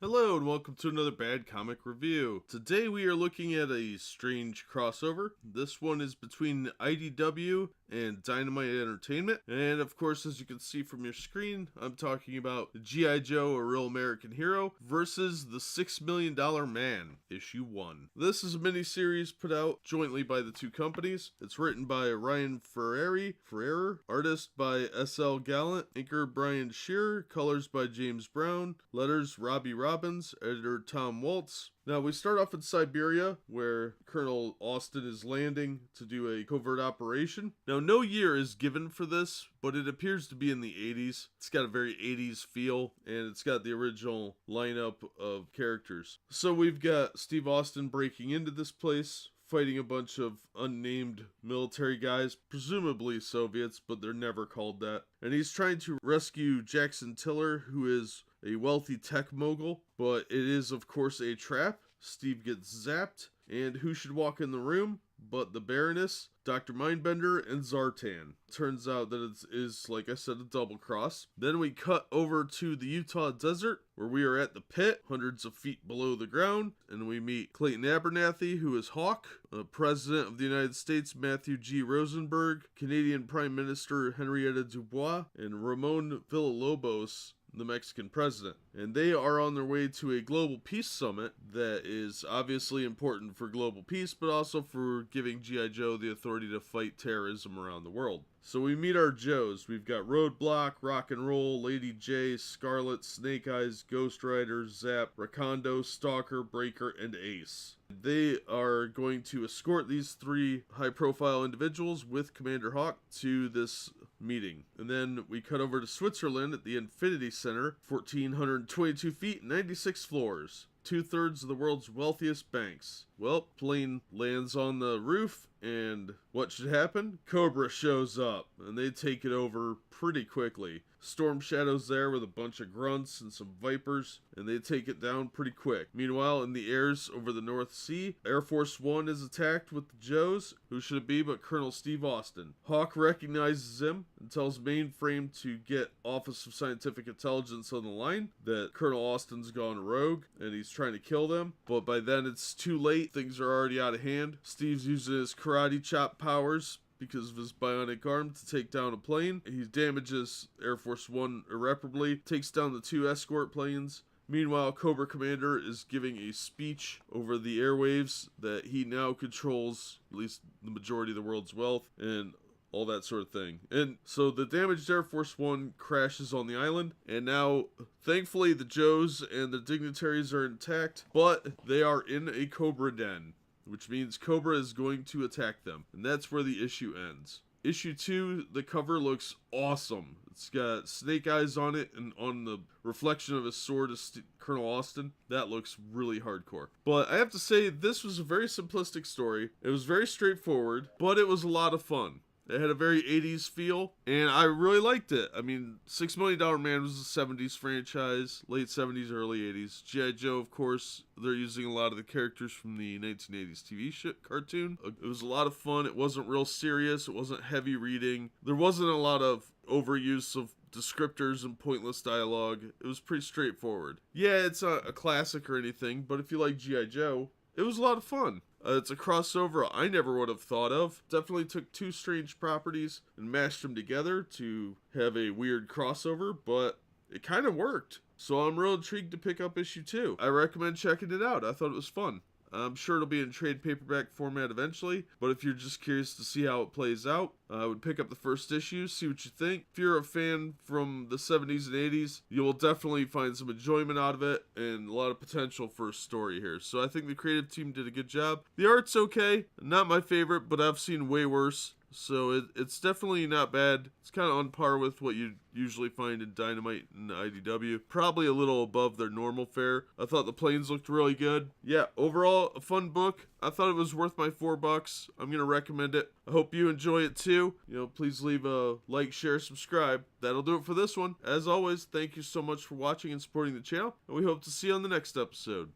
Hello and welcome to another Bad Comic Review. Today we are looking at a strange crossover. This one is between IDW and Dynamite Entertainment. And of course, as you can see from your screen, I'm talking about G.I. Joe, A Real American Hero versus The $6 Million Man, Issue 1. This is a miniseries put out jointly by the two companies. It's written by Ryan Ferreira, artist by S.L. Gallant, inker Brian Shearer, colors by James Brown, letters Robbie Robbins, editor Tom Waltz. Now, we start off in Siberia, where Colonel Austin is landing to do a covert operation. Now, no year is given for this, but it appears to be in the 80s. It's got a very 80s feel, and it's got the original lineup of characters. So we've got Steve Austin breaking into this place, fighting a bunch of unnamed military guys, presumably Soviets, but they're never called that. And he's trying to rescue Jackson Tiller, who is a wealthy tech mogul, but it is, of course, a trap. Steve gets zapped, and who should walk in the room but the Baroness, Dr. Mindbender, and Zartan. Turns out that it is, like I said, a double cross. Then we cut over to the Utah desert, where we are at the pit, hundreds of feet below the ground, and we meet Clayton Abernathy, who is Hawk, President of the United States Matthew G. Rosenberg, Canadian Prime Minister Henrietta Dubois, and Ramon Villalobos, the Mexican president. And they are on their way to a global peace summit that is obviously important for global peace, but also for giving G.I. Joe the authority to fight terrorism around the world. So we meet our Joes. We've got Roadblock, Rock and Roll, Lady J, Scarlet, Snake Eyes, Ghost Rider, Zap, Rakondo, Stalker, Breaker, and Ace. They are going to escort these three high-profile individuals with Commander Hawk to this meeting. And then we cut over to Switzerland at the Infinity Center, 1,422 feet, 96 floors. 2/3 of the world's wealthiest banks. Well, plane lands on the roof, and what should happen? Cobra shows up, and they take it over pretty quickly. Storm Shadow's there with a bunch of grunts and some vipers, and they take it down pretty quick. Meanwhile, in the airs over the North Sea, Air Force One is attacked with the Joes. Who should it be but Colonel Steve Austin? Hawk recognizes him and tells Mainframe to get Office of Scientific Intelligence on the line, that Colonel Austin's gone rogue, and he's trying to kill them. But by then it's too late. Things are already out of hand. Steve's using his karate chop powers because of his bionic arm to take down a plane. He damages Air Force One irreparably, takes down the two escort planes. Meanwhile, Cobra Commander is giving a speech over the airwaves that he now controls at least the majority of the world's wealth and all that sort of thing. And so the damaged Air Force One crashes on the island, and now, thankfully, the Joes and the dignitaries are intact, but they are in a Cobra den, which means Cobra is going to attack them. And that's where the issue ends. Issue 2, the cover looks awesome. It's got Snake Eyes on it, and on the reflection of his sword is Colonel Austin. That looks really hardcore. But I have to say, this was a very simplistic story. It was very straightforward, but it was a lot of fun. It had a very 80s feel, and I really liked it. I mean, $6 Million Man was a 70s franchise, late 70s, early 80s. G.I. Joe, of course, they're using a lot of the characters from the 1980s TV cartoon. It was a lot of fun. It wasn't real serious. It wasn't heavy reading. There wasn't a lot of overuse of descriptors and pointless dialogue. It was pretty straightforward. Yeah, it's not a classic or anything, but if you like G.I. Joe, it was a lot of fun. It's a crossover I never would have thought of. Definitely took two strange properties and mashed them together to have a weird crossover, but it kind of worked. So I'm real intrigued to pick up issue 2. I recommend checking it out. I thought it was fun. I'm sure it'll be in trade paperback format eventually, but if you're just curious to see how it plays out, I would pick up the first issue, see what you think. If you're a fan from the 70s and 80s, you will definitely find some enjoyment out of it and a lot of potential for a story here. So I think the creative team did a good job. The art's okay, not my favorite, but I've seen way worse. So it's definitely not bad. It's kind of on par with what you usually find in Dynamite and IDW. Probably a little above their normal fare. I thought the planes looked really good. Yeah, overall, a fun book. I thought it was worth my $4. I'm going to recommend it. I hope you enjoy it too. Please leave a like, share, subscribe. That'll do it for this one. As always, thank you so much for watching and supporting the channel, and we hope to see you on the next episode.